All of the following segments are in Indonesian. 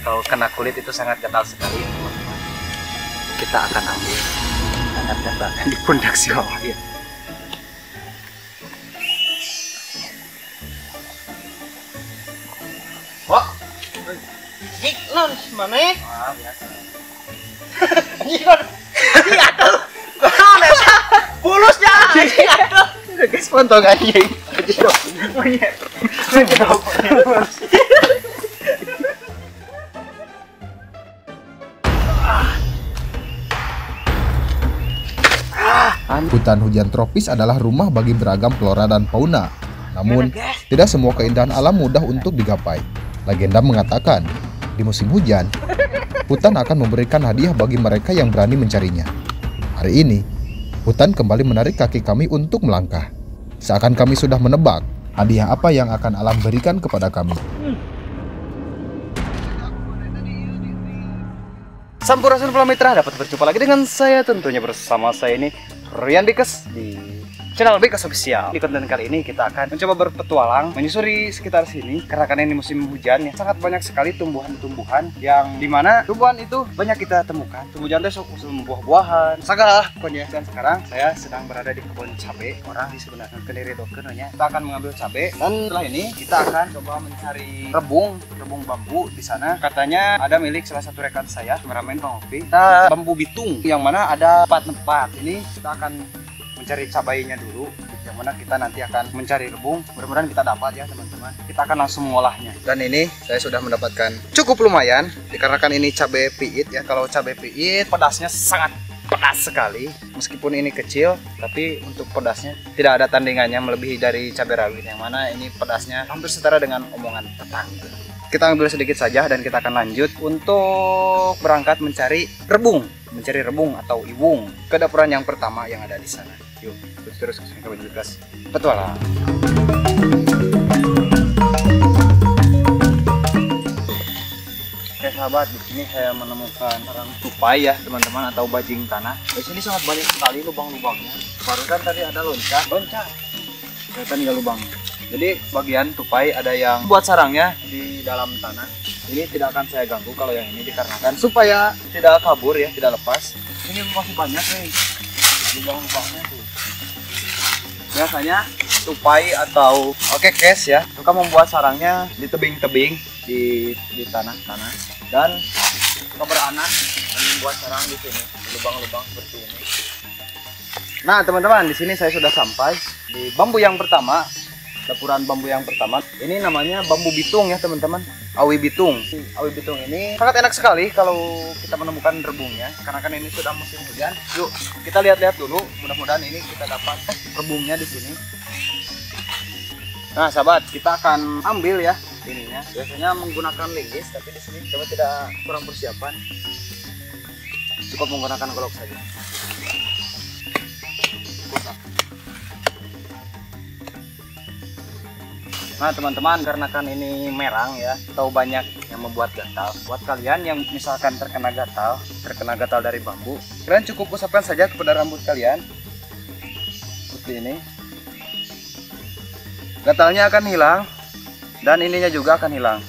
atau kena kulit itu sangat gatal sekali, teman-teman. Kita akan ambil sangat gatal di pundak si Wawa ya. Wah, Jik non mana? ah, biasa. Jik non. Jik atuh. Non eta. Bulusnya jik atuh. Guys, pontong anjing. Hutan hujan tropis adalah rumah bagi beragam flora dan fauna. Namun, tidak semua keindahan alam mudah untuk digapai. Legenda mengatakan, di musim hujan, hutan akan memberikan hadiah bagi mereka yang berani mencarinya. Hari ini, hutan kembali menarik kaki kami untuk melangkah. Seakan kami sudah menebak hadiah apa yang akan alam berikan kepada kami. Sampurasun Mitra, dapat berjumpa lagi dengan saya, tentunya bersama saya ini Rian Bikes di channel Bikes Official. Di konten kali ini kita akan mencoba berpetualang menyusuri sekitar sini, karena ini musim hujan ya, sangat banyak sekali tumbuhan-tumbuhan yang dimana tumbuhan itu banyak kita temukan. Tumbuhan itu buah-buahan, segala pokoknya. Dan sekarang saya sedang berada di kebun cabai. Orang di sebelah Kediri Dokennya. Kita akan mengambil cabai dan setelah ini kita akan coba mencari rebung bambu di sana. Katanya ada milik salah satu rekan saya, kameramen Bang Ovi. Kita bambu bitung yang mana ada 4 tempat. Ini kita akan mencari cabainya dulu, yang mana kita nanti akan mencari rebung. Mudah-mudahan kita dapat ya teman-teman. Kita akan langsung mengolahnya. Dan ini saya sudah mendapatkan cukup lumayan, dikarenakan ini cabai piit ya. Kalau cabai piit pedasnya sangat pedas sekali. Meskipun ini kecil, tapi untuk pedasnya tidak ada tandingannya melebihi dari cabai rawit, yang mana ini pedasnya hampir setara dengan omongan tetangga. Kita ambil sedikit saja dan kita akan lanjut untuk berangkat mencari rebung atau iwung ke dapuran yang pertama yang ada di sana. Yuk, terus ke Bikes petualang. Oke sahabat, di sini saya menemukan sarang tupai ya teman-teman, atau bajing tanah. Di sini sangat banyak sekali lubang-lubangnya. Barusan tadi ada loncat. Kelihatan nggak lubangnya. Jadi bagian tupai ada yang buat sarangnya di dalam tanah. Ini tidak akan saya ganggu kalau yang ini, dikarenakan supaya tidak kabur ya, tidak lepas. Ini masih banyak nih lubang-lubangnya tuh. Biasanya tupai atau kekes ya suka membuat sarangnya di tebing-tebing di tanah-tanah, dan suka beranak dan membuat sarang di sini, di lubang-lubang seperti ini. Nah teman-teman, di sini saya sudah sampai di bambu yang pertama. Dapuran bambu yang pertama ini namanya bambu bitung ya teman-teman, awi bitung. Awi bitung ini sangat enak sekali kalau kita menemukan rebungnya, karena kan ini sudah musim hujan. Yuk kita lihat-lihat dulu, mudah-mudahan ini kita dapat rebungnya di sini. Nah sahabat, kita akan ambil ya ininya. Biasanya menggunakan linggis, tapi di sini coba tidak kurang persiapan, cukup menggunakan golok saja. Nah teman-teman, karena kan ini merang ya, atau banyak yang membuat gatal. Buat kalian yang misalkan terkena gatal dari bambu, kalian cukup usapkan saja kepada rambut kalian seperti ini. Gatalnya akan hilang, dan ininya juga akan hilang.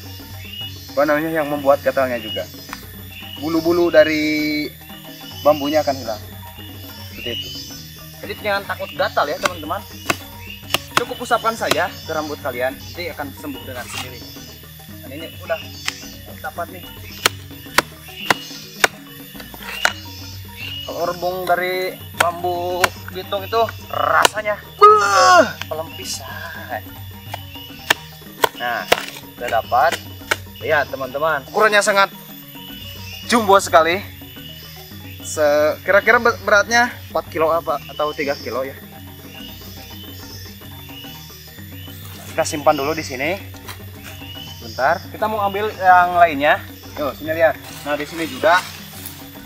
Apa namanya yang membuat gatalnya juga. Bulu-bulu dari bambunya akan hilang. Seperti itu. Jadi jangan takut gatal ya teman-teman. Cukup usapkan saja ke rambut kalian, nanti akan sembuh dengan sendiri. Dan ini udah dapat nih. Kalau rebung dari bambu bitung itu rasanya pelempisan. Nah, udah dapat. Lihat teman-teman, ukurannya sangat jumbo sekali. Kira-kira beratnya 4 kilo apa atau 3 kilo ya. Kita simpan dulu di sini. Bentar, kita mau ambil yang lainnya. Yuk, sini lihat. Nah, di sini juga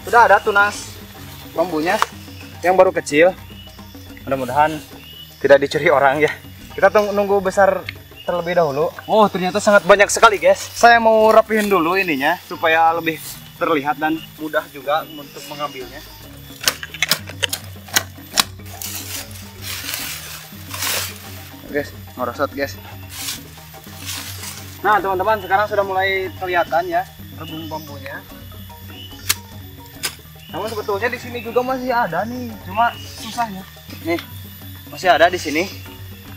sudah ada tunas bambunya yang baru kecil. Mudah-mudahan tidak dicuri orang ya. Kita nunggu besar terlebih dahulu. Oh, ternyata sangat banyak sekali, guys. Saya mau rapihin dulu ininya supaya lebih terlihat dan mudah juga untuk mengambilnya. Guys, merosot guys. Nah teman-teman, sekarang sudah mulai kelihatan ya rebung bambunya. Namun sebetulnya di sini juga masih ada nih, cuma susahnya. Nih, masih ada di sini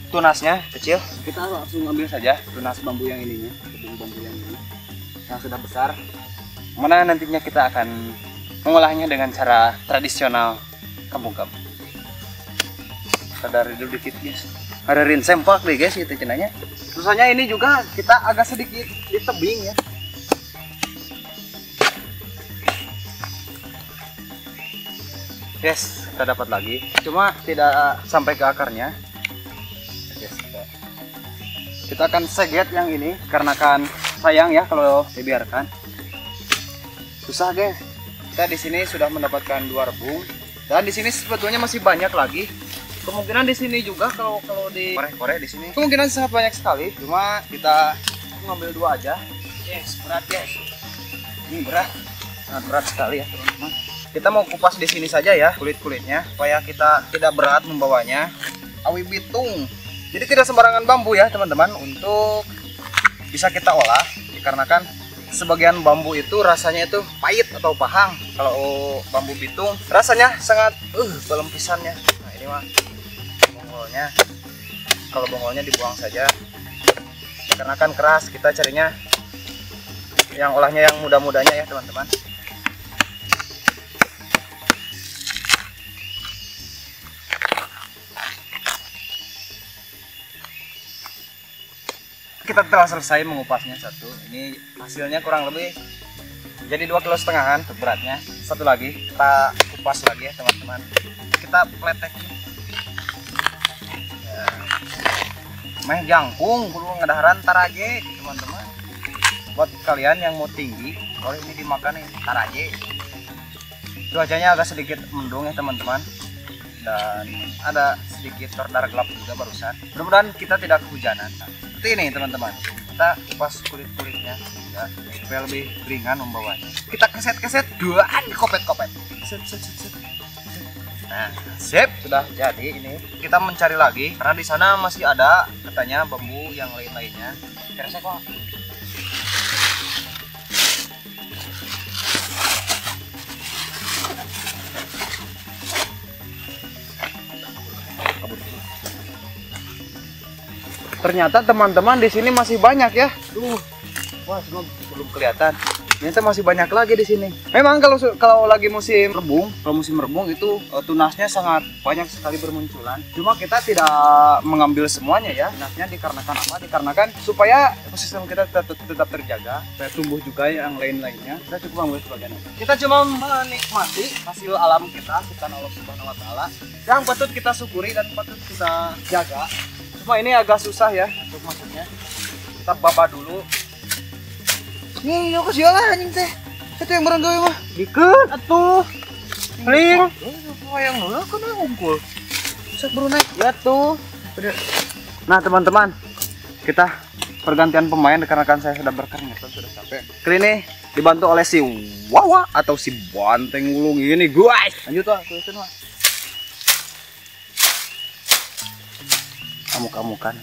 tunasnya kecil. Kita langsung ambil saja tunas bambu yang ininya, rebung bambu yang ini, yang sudah besar. Mana nantinya kita akan mengolahnya dengan cara tradisional kampung-kampung. Kita dari dulu dikit guys. Ada rin sempak deh guys itu cenanya. Susahnya ini juga kita agak sedikit di tebing ya. Yes, kita dapat lagi. Cuma tidak sampai ke akarnya. Yes, kita akan seget yang ini karena kan sayang ya kalau dibiarkan. Susah guys. Kita di sini sudah mendapatkan 2 rebung dan di sini sebetulnya masih banyak lagi. Kemungkinan di sini juga kalau di korek-korek di sini kemungkinan sangat banyak sekali. Cuma kita ngambil 2 aja. Yes, berat guys. Ini berat, sangat berat sekali ya teman-teman. Kita mau kupas di sini saja ya kulit-kulitnya supaya kita tidak berat membawanya. Awi bitung. Jadi tidak sembarangan bambu ya teman-teman untuk bisa kita olah dikarenakan sebagian bambu itu rasanya itu pahit atau pahang. Kalau bambu bitung rasanya sangat belum pisannya. Nah ini mah bongolnya. Kalau bongolnya dibuang saja karena kan keras. Kita carinya yang olahnya yang muda-mudanya ya teman-teman. Kita telah selesai mengupasnya satu. Ini hasilnya kurang lebih jadi 2,5 kg beratnya. Satu lagi kita kupas lagi ya teman-teman. Kita pletek. Ya. Meh jangkung perlu ngadaharan taraje teman-teman. Buat kalian yang mau tinggi, boleh ini dimakan nih taraje. Cuacanya agak sedikit mendung ya teman-teman. Dan ada sedikit terdar gelap juga barusan. Mudah-mudahan kita tidak kehujanan. Seperti ini teman-teman, kita kupas kulit-kulitnya ya, supaya lebih ringan membawanya. Kita keset-keset duaan kopet-kopet. Nah, sip, sudah jadi ini. Kita mencari lagi karena di sana masih ada katanya bambu yang lain-lainnya. Kira-kira kok. Ternyata teman-teman di sini masih banyak ya. Wah, semua belum kelihatan. Ternyata masih banyak lagi di sini. Memang kalau lagi musim rebung, itu tunasnya sangat banyak sekali bermunculan. Cuma kita tidak mengambil semuanya ya. Tunasnya dikarenakan apa? Dikarenakan supaya ekosistem kita tetap terjaga, supaya tumbuh juga yang lain-lainnya. Kita cukup mengambil sebagian. Kita cuma menikmati hasil alam kita, ciptaan Allah Subhanahu wa taala yang patut kita syukuri dan patut kita jaga. Cuma ini agak susah ya untuk masuknya. Kita babah dulu. Nih, yo kasih lah anjing teh. Itu yang baranggawe mah. Dikeun atuh. Ring. Wayang heula kana ngumpul. Sok baru naik. Ya tuh. Nah, teman-teman. Kita pergantian pemain dikarenakan saya sudah berkeringat dan sudah capek. Kali ini dibantu oleh si Wawa atau si Banteng Wulung ini, guys. Lanjut Wah, tulisin Wah. Kamu-kamukan.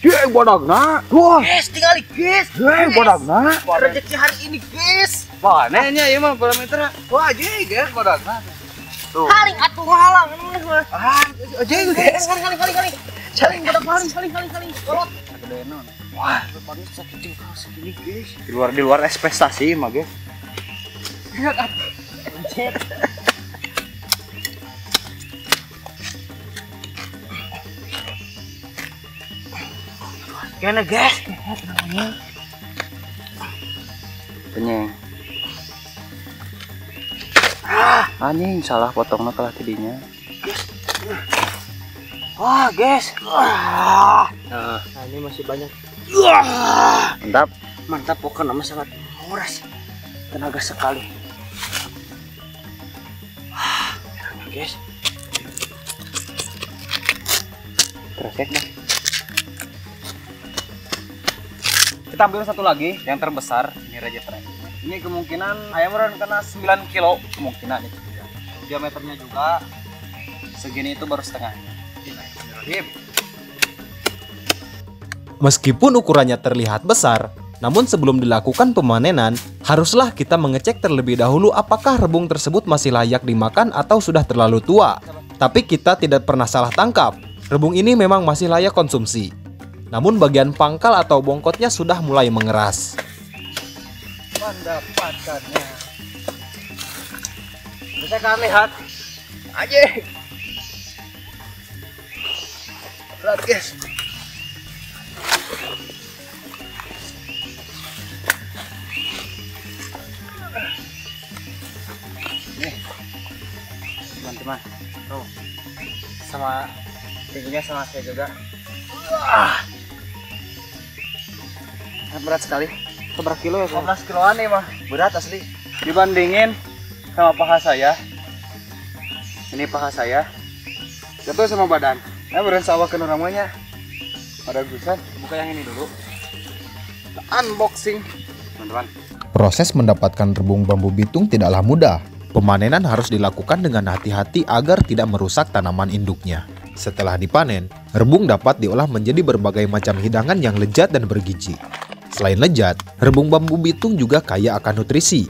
Yeay, bodagna. Wah, Guys, tinggal guys. yeay, bodagna. Rezeki hari ini, guys. Panenya ieu mah parameter. Wah, yeay, guys, bodagna. Tuh. Haring atuh ngalang. Ah, yeay, guys. Kali. Saling bodak saling. Kolot. Gede non. Wah, paling sakit segini, guys. Di luar ekspektasi mah, guys. Gana guys. Penyeng. Anjing salah potongnya kalah tidinya. Wah, guys. Nah, ini masih banyak. Mantap. Mantap, pokoknya nama sangat menguras tenaga sekali. Guys. Kresek dah. Kita ambil satu lagi yang terbesar, ini raja terakhir. Ini kemungkinan ayam kena 9 kilo kemungkinan itu juga. Diameternya juga segini itu baru setengahnya. Bismillahirrahmanirrahim. Meskipun ukurannya terlihat besar, namun sebelum dilakukan pemanenan, haruslah kita mengecek terlebih dahulu apakah rebung tersebut masih layak dimakan atau sudah terlalu tua. Tapi kita tidak pernah salah tangkap. Rebung ini memang masih layak konsumsi. Namun bagian pangkal atau bongkotnya sudah mulai mengeras. Mendapatkannya. Bisa kalian lihat. Aja. Berat guys. Nih, teman-teman. Tuh. Sama tingginya sama saya juga. Berat sekali. Seberapa kilo ya? 15 kiloan nih mah. Berat asli. Dibandingin sama paha saya. Ini paha saya. Jatuh sama badan. Beran sawah ke namanya. Ada gusan. Buka yang ini dulu. Unboxing, teman-teman. Proses mendapatkan rebung bambu bitung tidaklah mudah. Pemanenan harus dilakukan dengan hati-hati agar tidak merusak tanaman induknya. Setelah dipanen, rebung dapat diolah menjadi berbagai macam hidangan yang lezat dan bergizi. Selain lezat, rebung bambu bitung juga kaya akan nutrisi.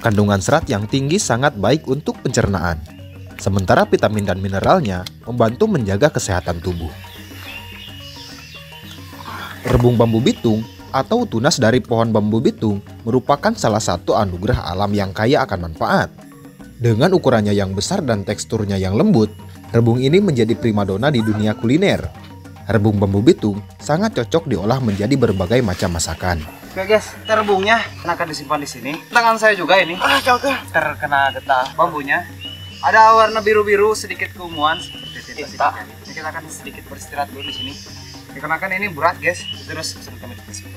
Kandungan serat yang tinggi sangat baik untuk pencernaan. Sementara vitamin dan mineralnya membantu menjaga kesehatan tubuh. Rebung bambu bitung atau tunas dari pohon bambu bitung merupakan salah satu anugerah alam yang kaya akan manfaat. Dengan ukurannya yang besar dan teksturnya yang lembut, rebung ini menjadi primadona di dunia kuliner. Rebung bambu bitung sangat cocok diolah menjadi berbagai macam masakan. Oke guys, rebungnya akan disimpan di sini. Tangan saya juga ini terkena getah bambunya. Ada warna biru-biru, sedikit keunguan seperti tinta. Kita akan sedikit beristirahat dulu di sini. Dikarenakan ini berat guys, terus kami dikasih.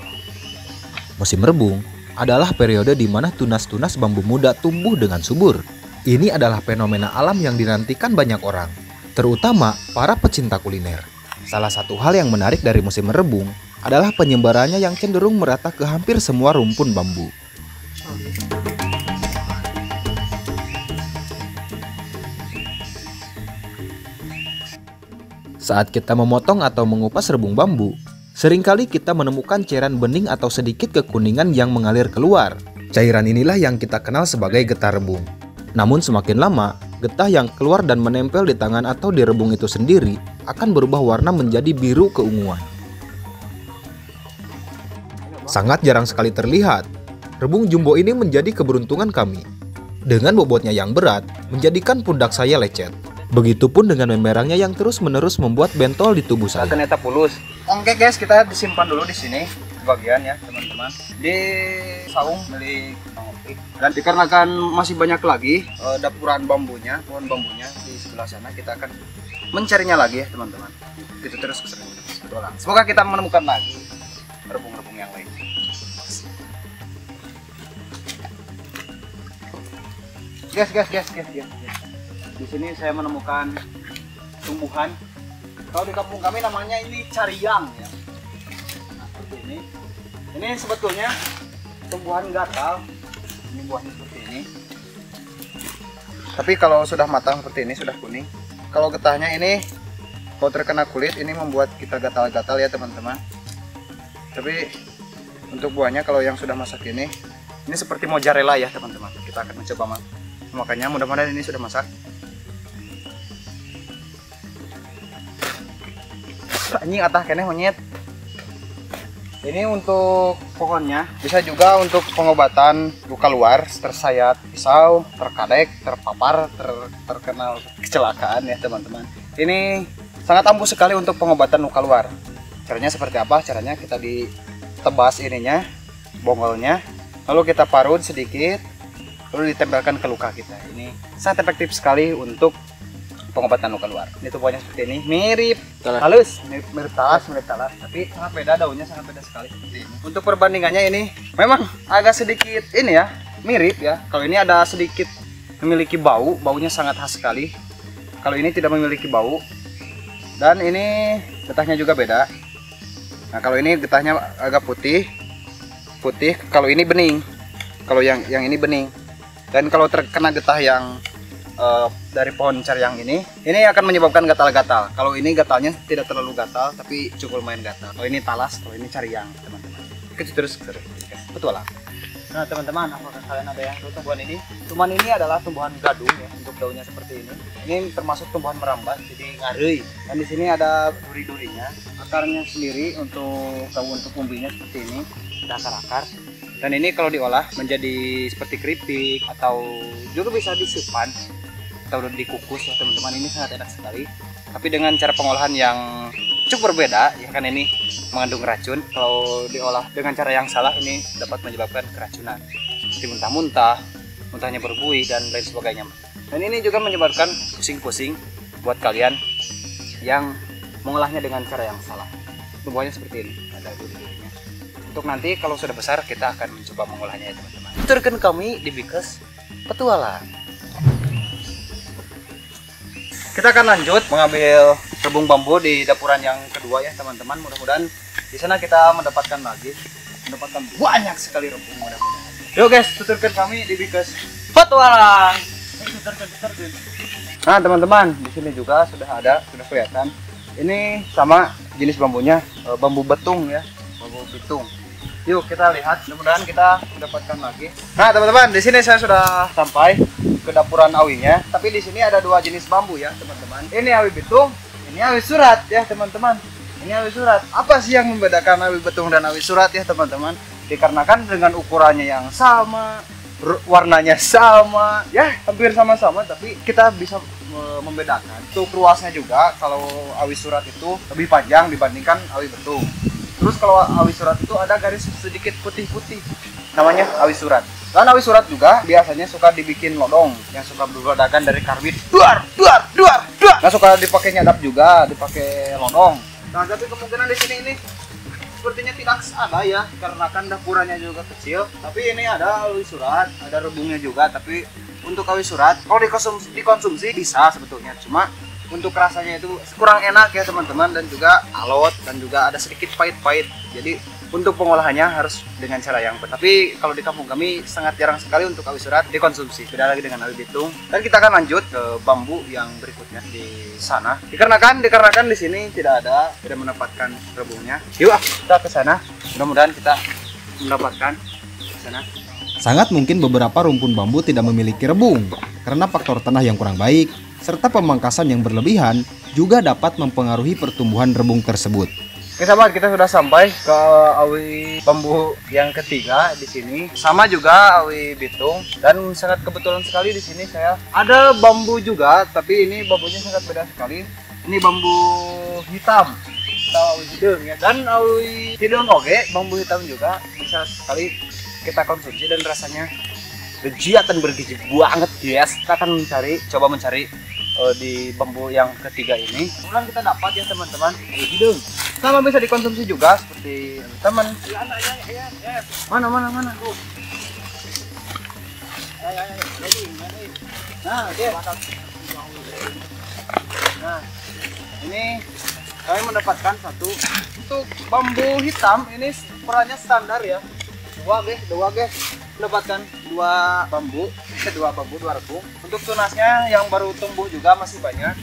Musim rebung adalah periode di mana tunas-tunas bambu muda tumbuh dengan subur. Ini adalah fenomena alam yang dinantikan banyak orang, terutama para pecinta kuliner. Salah satu hal yang menarik dari musim rebung adalah penyebarannya yang cenderung merata ke hampir semua rumpun bambu. Saat kita memotong atau mengupas rebung bambu, seringkali kita menemukan cairan bening atau sedikit kekuningan yang mengalir keluar. Cairan inilah yang kita kenal sebagai getah rebung. Namun semakin lama, getah yang keluar dan menempel di tangan atau di rebung itu sendiri akan berubah warna menjadi biru keunguan. Sangat jarang sekali terlihat. Rebung jumbo ini menjadi keberuntungan kami. Dengan bobotnya yang berat, menjadikan pundak saya lecet. Begitupun dengan memberangnya yang terus-menerus membuat bentol di tubuh saya. Ternyata pulus. Oke guys, kita disimpan dulu di sini bagian ya teman-teman. Di saung milik Bang Opi. Dan dikarenakan masih banyak lagi dapuran bambunya, pohon bambunya di sebelah sana, kita akan mencarinya lagi ya teman-teman. Itu terus keseruan. Semoga kita menemukan lagi rebung-rebung yang lain. Guys. Di sini saya menemukan tumbuhan. Kalau di kampung kami namanya ini cariang ya. Nah, seperti ini. Ini sebetulnya tumbuhan gatal. Ini buahnya seperti ini. Tapi kalau sudah matang seperti ini, sudah kuning. Kalau getahnya ini, kalau terkena kulit, ini membuat kita gatal-gatal ya teman-teman. Tapi untuk buahnya kalau yang sudah masak ini seperti mozzarella ya teman-teman. Kita akan mencoba makanya mudah-mudahan ini sudah masak. Anjing atah kene monyet. Ini untuk pohonnya, bisa juga untuk pengobatan luka luar, tersayat pisau, terkadek, terpapar, terkena kecelakaan ya teman-teman. Ini sangat ampuh sekali untuk pengobatan luka luar. Caranya seperti apa? Caranya kita ditebas ininya, bonggolnya, lalu kita parut sedikit, lalu ditempelkan ke luka kita. Ini sangat efektif sekali untuk pengobatan luka luar. Ini tubuhnya seperti ini, mirip halus, mirip talas, tapi sangat beda, daunnya sangat beda sekali seperti ini. Untuk perbandingannya ini memang agak sedikit ini ya, mirip ya. Kalau ini ada sedikit memiliki baunya sangat khas sekali. Kalau ini tidak memiliki bau. Dan ini getahnya juga beda. Nah, kalau ini getahnya agak putih. Kalau ini bening. Kalau yang ini bening. Dan kalau terkena getah yang dari pohon caryang ini akan menyebabkan gatal-gatal. Kalau ini gatalnya tidak terlalu gatal, tapi cukup lumayan gatal. Kalau ini talas, kalau ini caryang, teman-teman. Kita terus petualang. Nah teman-teman, apakah kalian ada yang tahu tumbuhan ini? Tumbuhan ini adalah tumbuhan gadung ya, untuk daunnya seperti ini. Ini termasuk tumbuhan merambat, jadi ngarei. Dan di sini ada duri-durinya, akarnya sendiri untuk umbinya seperti ini, ada akar-akar. Dan ini kalau diolah menjadi seperti keripik atau juga bisa disepan atau dikukus ya teman-teman. Ini sangat enak sekali. Tapi dengan cara pengolahan yang cukup berbeda ya, kan ini mengandung racun. Kalau diolah dengan cara yang salah ini dapat menyebabkan keracunan seperti muntah-muntah, muntahnya berbuih dan lain sebagainya. Dan ini juga menyebabkan pusing-pusing buat kalian yang mengolahnya dengan cara yang salah. Tumbuhannya seperti ini, ada duri-durinya. Untuk nanti kalau sudah besar kita akan mencoba mengolahnya ya teman-teman. Tuturkan kami di Bikes Petualang. Kita akan lanjut mengambil rebung bambu di dapuran yang kedua ya teman-teman. Mudah-mudahan di sana kita mendapatkan banyak sekali rebung, mudah-mudahan. Yuk guys, tuturkan kami di Bikes Petualang. Tuturkan. Nah teman-teman, di sini juga sudah kelihatan. Ini sama jenis bambunya, bambu betung ya, bambu bitung. Yuk kita lihat, mudah-mudahan kita mendapatkan lagi. Nah teman-teman, di sini saya sudah sampai ke dapuran awinya. Tapi di sini ada dua jenis bambu ya teman-teman. Ini awi bitung, ini awi surat ya teman-teman. Ini awi surat. Apa sih yang membedakan awi betung dan awi surat ya teman-teman? Dikarenakan dengan ukurannya yang sama, warnanya sama, ya hampir sama-sama, tapi kita bisa membedakan. Untuk luasnya juga, kalau awi surat itu lebih panjang dibandingkan awi betung. Terus kalau awi surat itu ada garis sedikit putih-putih, namanya awi surat. Dan awi surat juga biasanya suka dibikin lodong yang suka berledakan dari karbit. Duar. Nah suka dipakai nyadap juga, dipakai lodong. Nah tapi kemungkinan di sini ini sepertinya tidak ada ya, karena kan dapurannya juga kecil. Tapi ini ada awi surat, ada rebungnya juga. Tapi untuk awi surat kalau dikonsumsi bisa sebetulnya, cuma untuk rasanya itu kurang enak ya teman-teman, dan juga alot dan juga ada sedikit pahit-pahit. Jadi untuk pengolahannya harus dengan cara yang benar. Tapi kalau di kampung kami sangat jarang sekali untuk awi surat dikonsumsi. Beda lagi dengan awi bitung. Dan kita akan lanjut ke bambu yang berikutnya di sana. Dikarenakan di sini tidak mendapatkan rebungnya. Yuk kita ke sana. Mudah-mudahan kita mendapatkan ke sana. Sangat mungkin beberapa rumpun bambu tidak memiliki rebung karena faktor tanah yang kurang baik serta pemangkasan yang berlebihan juga dapat mempengaruhi pertumbuhan rebung tersebut. Oke sahabat, kita sudah sampai ke awi bambu yang ketiga di sini. Sama juga awi bitung, dan sangat kebetulan sekali di sini saya ada bambu juga, tapi ini bambunya sangat beda sekali. Ini bambu hitam atau awi hidung ya. Dan awi hidung oke, bambu hitam juga bisa sekali kita konsumsi dan rasanya legit dan bergizi banget guys. Kita akan coba mencari di bambu yang ketiga ini. Kemudian kita dapat ya teman-teman awi hidung. Sama bisa dikonsumsi juga seperti teman. Mana? Nah, oke. Nah, ini kami mendapatkan satu. Untuk bambu hitam ini ukurannya standar ya. Dua guys. Mendapatkan dua rebung. Untuk tunasnya yang baru tumbuh juga masih banyak.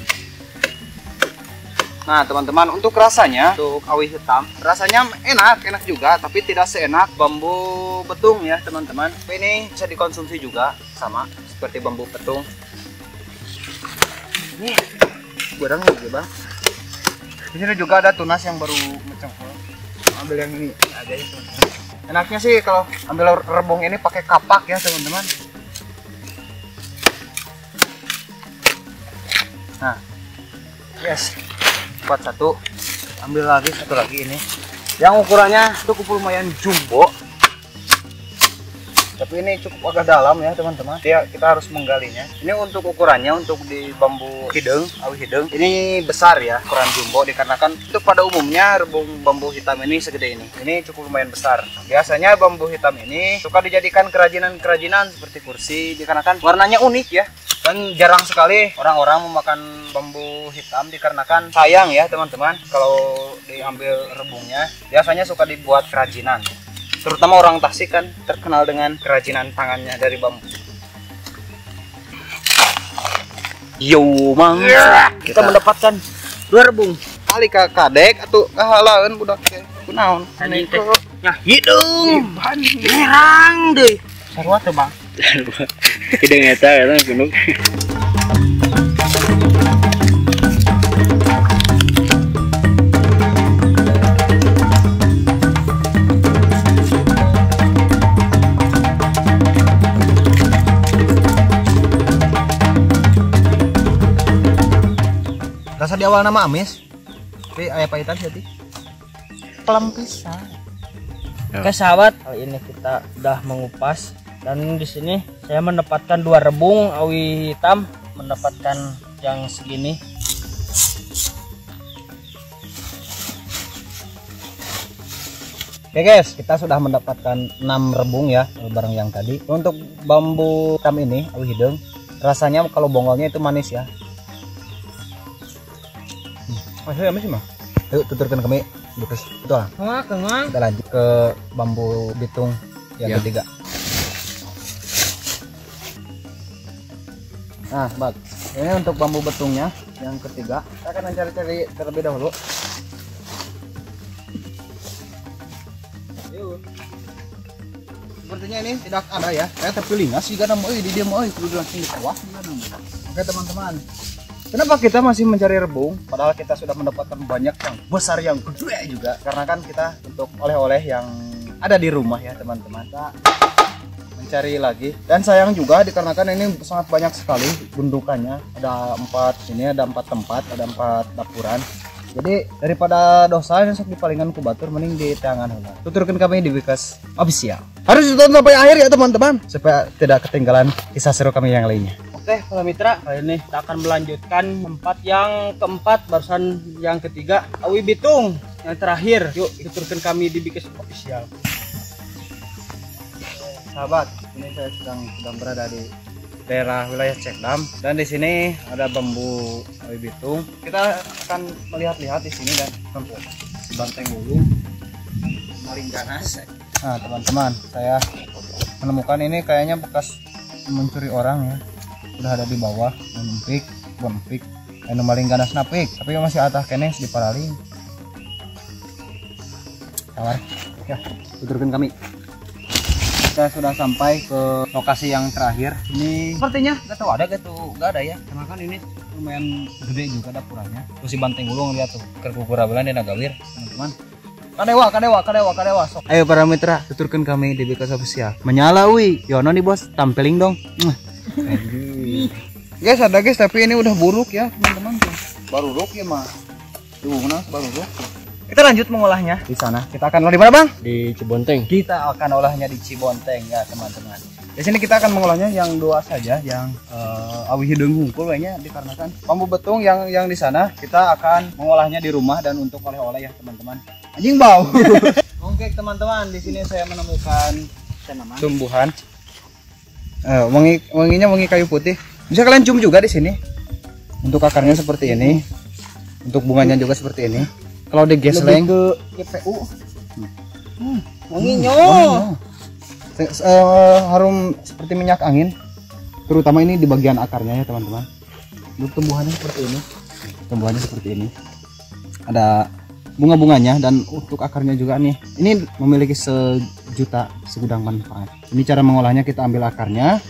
Nah teman-teman, untuk rasanya, untuk awi hitam rasanya enak juga, tapi tidak seenak bambu betung ya teman-teman. Ini bisa dikonsumsi juga sama seperti bambu betung. Ini barang lagi bang. Di sini juga ada tunas yang baru mencengkol. Ambil yang ini aja itu. Enaknya sih kalau ambil rebung ini pakai kapak ya teman-teman. Nah, yes. Dapat satu, ambil lagi satu lagi ini yang ukurannya cukup lumayan jumbo, tapi ini cukup agak dalam ya teman-teman. Kita harus menggalinya. Ini untuk ukurannya, untuk di bambu hidung, awi hidung ini besar ya, ukuran jumbo, dikarenakan untuk pada umumnya rebung bambu hitam ini segede ini. Ini cukup lumayan besar. Biasanya bambu hitam ini suka dijadikan kerajinan seperti kursi, dikarenakan warnanya unik ya. Dan jarang sekali orang-orang memakan bambu hitam dikarenakan sayang ya teman-teman. Kalau diambil rebungnya, biasanya suka dibuat kerajinan. Terutama orang Tasik kan terkenal dengan kerajinan tangannya dari bambu. Yo mang, kita mendapatkan 2 rebung. Kali ka kadek atau kahalaeun budak teh. Kunaon? Anjing teh nya hidung. Merang deui. Sarua teh bang. Hidung eta kan gunung. Rasa di awal nama amis, tapi ayah pahitan sih. Pelam pisan. Oke sahabat, kali ini kita udah mengupas dan di sini saya mendapatkan 2 rebung awi hitam, mendapatkan yang segini. Oke guys, kita sudah mendapatkan 6 rebung ya barang yang tadi. Untuk bambu hitam ini awi hidung, rasanya kalau bonggolnya itu manis ya. Masih mah. Ayo tuturkan kami Bekas. Betul lah. Kengang. Kita lanjut ke bambu bitung yang ketiga. Nah, Bang. Ini untuk bambu betungnya yang ketiga. Kita akan mencari-cari terlebih dahulu. Sepertinya ini tidak ada ya. Saya terpilih nggak sih karena mau di dia mau kudu langsung di bawah. Oke teman-teman. Kenapa kita masih mencari rebung? Padahal kita sudah mendapatkan banyak yang besar yang gede juga. Karena kan kita untuk oleh-oleh yang ada di rumah ya teman-teman. Kita mencari lagi. Dan sayang juga dikarenakan ini sangat banyak sekali gundukannya. Ada 4 ini, ada 4 tempat, ada 4 dapuran. Jadi daripada dosa yang sok dipalingan ku batur mending di tangan heula. Tuturkan kami di Bekas Official. Harus ditonton sampai akhir ya teman-teman supaya tidak ketinggalan kisah seru kami yang lainnya. Oke, para mitra, kali ini kita akan melanjutkan tempat yang keempat, barusan yang ketiga, awi bitung yang terakhir. Yuk, tuturkan kami di Bekas Official. Sahabat, ini saya sedang berada di daerah wilayah Cekdam dan di sini ada bambu awi bitung. Kita akan melihat-lihat di sini dan tempat di Banteng Wulung, maling ganas. Nah, teman-teman, saya menemukan ini kayaknya bekas mencuri orang ya. Udah ada di bawah, bonpik, anu maling ganas napik, tapi masih atas kene di paraling. Tawar, ya, tuturkan kami. Kita sudah sampai ke lokasi yang terakhir. Ini sepertinya nggak ada ya, karena kan ini lumayan gede juga dapurannya. Terus si Banteng Wulung lihat tuh, kerkukura belan di Nagawir, teman-teman. Kadewa. Sok. Ayo para mitra, tuturkan kami di Bekas Official. Menyala wi, Yono nih bos, tampiling dong. Guys, ada guys, tapi ini udah buruk ya teman-teman. Baru buruk ya mah. Tuh, mana baru buruk. Kita lanjut mengolahnya di sana. Kita akan olah di mana bang? Di Cibonteng. Kita akan olahnya di Cibonteng ya teman-teman. Di sini kita akan mengolahnya yang 2 saja, yang awi hidung hungkul kayaknya dikarenakan bambu betung yang di sana kita akan mengolahnya di rumah dan untuk oleh-oleh ya teman-teman. Anjing bau. Oke teman-teman, di sini saya menemukan tanaman tumbuhan. Wanginya wangi kayu putih. Bisa kalian cium juga di sini. Untuk akarnya seperti ini. Untuk bunganya juga seperti ini. Kalau digesleng ke GPU. Wanginya. Harum seperti minyak angin. Terutama ini di bagian akarnya ya teman-teman. Untuk tumbuhannya seperti ini. Tumbuhannya seperti ini. Ada bunga-bunganya dan untuk akarnya juga nih. Ini memiliki sejuta segudang manfaat. Ini cara mengolahnya, kita ambil akarnya,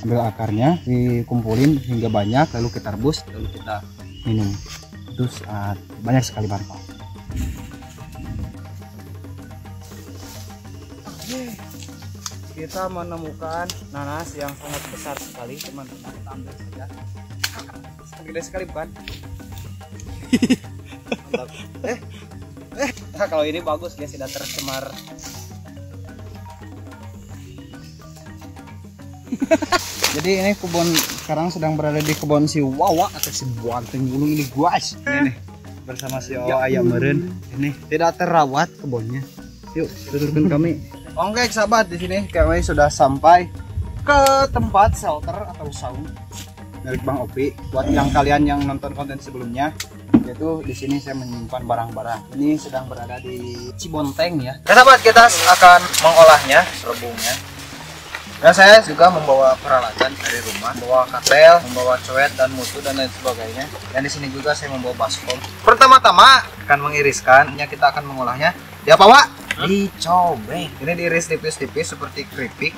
dikumpulin hingga banyak, lalu kita rebus, lalu kita minum. Itu banyak sekali manfaat. Kita menemukan nanas yang sangat besar sekali teman-teman. Kita ambil saja. Gede sekali bukan? Mantap. Nah, kalau ini bagus, dia tidak tercemar. Jadi ini kebun sekarang sedang berada di kebun si Wawa atau si Banteng Wulung ini guys. Ini nih, bersama si Wawa ayam meren. Ini tidak terawat kebunnya. Yuk, tuturkan kami. Oke sahabat, di sini kami sudah sampai ke tempat shelter atau saung milik Bang Opi. Buat yang kalian yang nonton konten sebelumnya, yaitu di sini saya menyimpan barang-barang. Ini sedang berada di Cibonteng ya. Sahabat, kita akan mengolahnya rebungnya. Dan saya juga membawa peralatan dari rumah, membawa katel, membawa coet dan mutu dan lain sebagainya. Dan di sini juga saya membawa baskom. Pertama-tama akan mengiriskannya, kita akan mengolahnya. Di apa, Wak? Dicobek. Ini diiris tipis-tipis seperti keripik.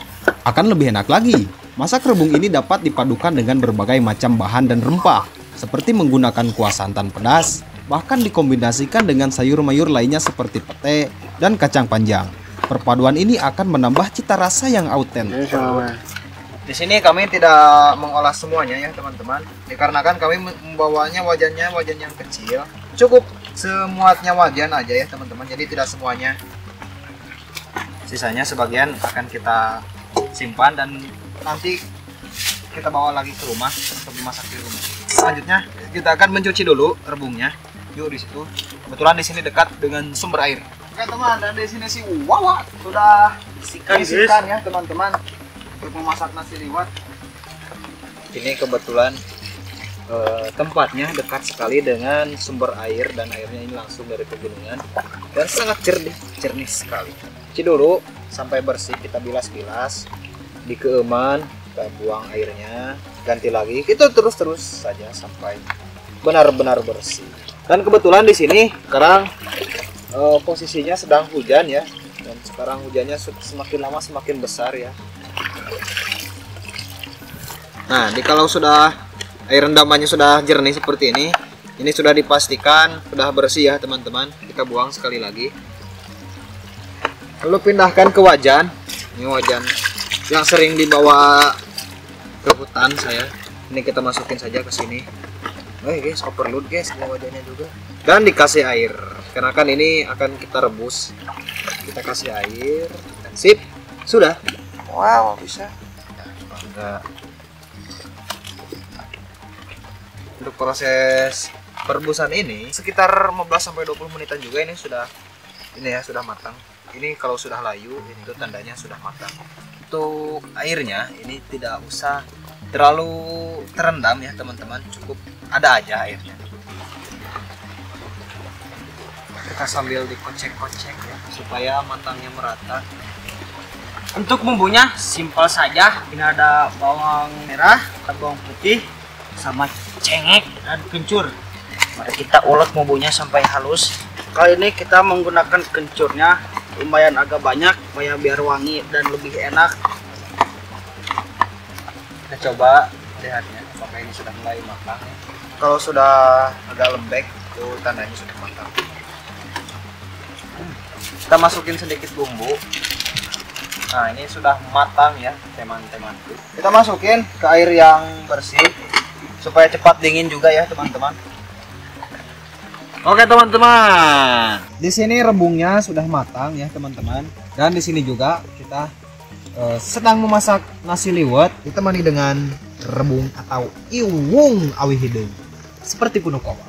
Akan lebih enak lagi, masak rebung ini dapat dipadukan dengan berbagai macam bahan dan rempah, seperti menggunakan kuah santan pedas, bahkan dikombinasikan dengan sayur mayur lainnya seperti pete dan kacang panjang. Perpaduan ini akan menambah cita rasa yang autentik. Di sini kami tidak mengolah semuanya ya teman-teman, dikarenakan kami membawanya wajan yang kecil, cukup semuatnya wajan aja ya teman-teman, jadi tidak semuanya. Sisanya sebagian akan kita simpan dan nanti kita bawa lagi ke rumah untuk dimasak di rumah. Selanjutnya kita akan mencuci dulu rebungnya. Yuk di situ. Kebetulan di sini dekat dengan sumber air. Oke teman, dan di sini si Wawa sudah diisikan ya teman-teman untuk memasak nasi liwet. Ini kebetulan tempatnya dekat sekali dengan sumber air dan airnya ini langsung dari pegunungan dan sangat jernih sekali. Cuci dulu sampai bersih, kita bilas-bilas, dikeeman, kita buang airnya, ganti lagi. Itu terus saja sampai benar-benar bersih. Dan kebetulan di sini sekarang posisinya sedang hujan ya, dan sekarang hujannya semakin lama semakin besar ya. Nah, kalau sudah air rendamannya sudah jernih seperti ini sudah dipastikan sudah bersih ya teman-teman. Kita buang sekali lagi. Lalu pindahkan ke wajan. Ini wajan yang sering dibawa ke hutan saya. Ini kita masukin saja ke sini. Guys, overload guys, ini wajannya juga. Dan dikasih air, karena kan ini akan kita rebus. Kita kasih air, dan sip, sudah. Wow, bisa. Bangga. Untuk proses perebusan ini sekitar 15-20 menitan juga ini sudah matang. Ini kalau sudah layu itu tandanya sudah matang. Untuk airnya ini tidak usah terlalu terendam ya teman-teman, cukup ada aja airnya. Kita sambil dikocek-kocek ya supaya matangnya merata. Untuk bumbunya simpel saja. Ini ada bawang merah, bawang putih, sama cengek dan kencur. Mari kita ulek bumbunya sampai halus. Kali ini kita menggunakan kencurnya lumayan agak banyak supaya biar wangi dan lebih enak. Kita coba lihatnya apakah ini sudah mulai matang. Kalau sudah agak lembek itu tandanya sudah matang. Kita masukin sedikit bumbu. Nah, ini sudah matang ya teman-temanku. Kita masukin ke air yang bersih supaya cepat dingin juga ya teman-teman. Oke teman-teman, di sini rebungnya sudah matang ya teman-teman. Dan di sini juga kita sedang memasak nasi liwet ditemani dengan rebung atau iwung awi hidung seperti punukowa.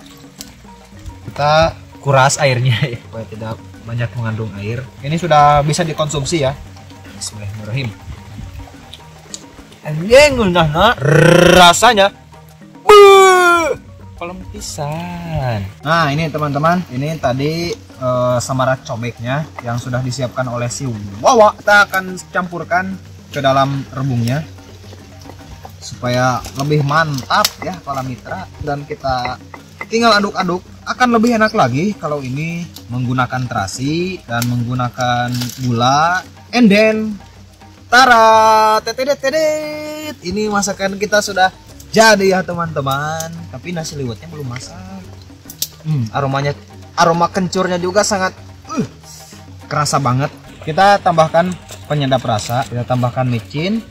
Kita kuras airnya ya supaya tidak banyak mengandung air. Ini sudah bisa dikonsumsi ya. Bismillahirrahmanirrahim. Anjing rasanya pelem pisan. Nah ini teman-teman, ini tadi samarak cobeknya yang sudah disiapkan oleh si Wawa. Kita akan campurkan ke dalam rebungnya supaya lebih mantap ya para mitra. Dan kita tinggal aduk-aduk. Akan lebih enak lagi kalau ini menggunakan terasi dan menggunakan gula. And then tara, tetedet, ini masakan kita sudah jadi ya teman-teman. Tapi nasi liwetnya belum masak. Aroma kencurnya juga sangat kerasa banget. Kita tambahkan penyedap rasa, kita tambahkan micin,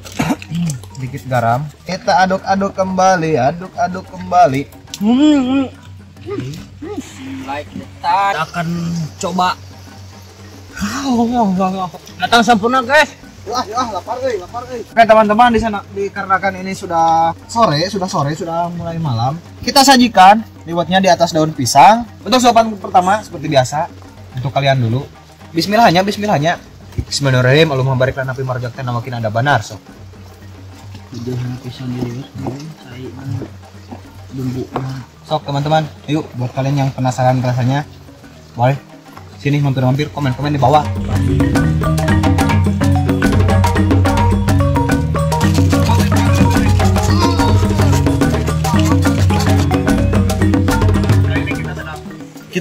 sedikit garam. Kita aduk-aduk kembali, aduk-aduk kembali. Like kita akan coba. Datang sempurna guys. Lapar euy. Oke teman-teman, di sana dikarenakan ini sudah sore, sudah mulai malam. Kita sajikan liwetnya di atas daun pisang. Untuk suapan pertama seperti biasa, untuk kalian dulu. Bismillahnya. Bismillahirrahmanirrahim. Allahumma barik lana fi marjakna makin ada banar sok. Udah pisang liwet, saya bumbu. Sok teman-teman, yuk buat kalian yang penasaran rasanya, boleh sini mampir-mampir, komen di bawah.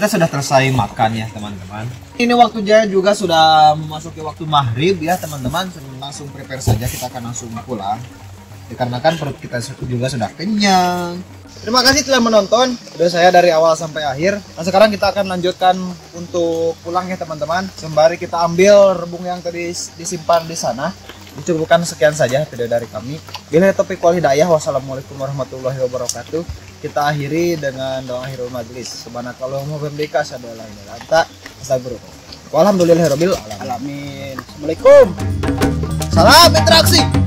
kita sudah selesai makan ya teman-teman. Ini waktunya juga sudah memasuki waktu maghrib ya teman-teman. Langsung prepare saja, kita akan langsung pulang. Dikarenakan perut kita juga sudah kenyang. Terima kasih telah menonton video saya dari awal sampai akhir. Nah sekarang kita akan lanjutkan untuk pulang ya teman-teman. Sembari kita ambil rebung yang tadi disimpan di sana. Dicukupkan sekian saja video dari kami. Bila topik wal hidayah. Wassalamualaikum warahmatullahi wabarakatuh. Kita akhiri dengan doa akhirul majlis. Subhanakallahumma wa bihamdika asyhadu an la ilaha illa anta astaghfiruka. Walhamdulillahirabbil alamin. Assalamualaikum. Salam interaksi.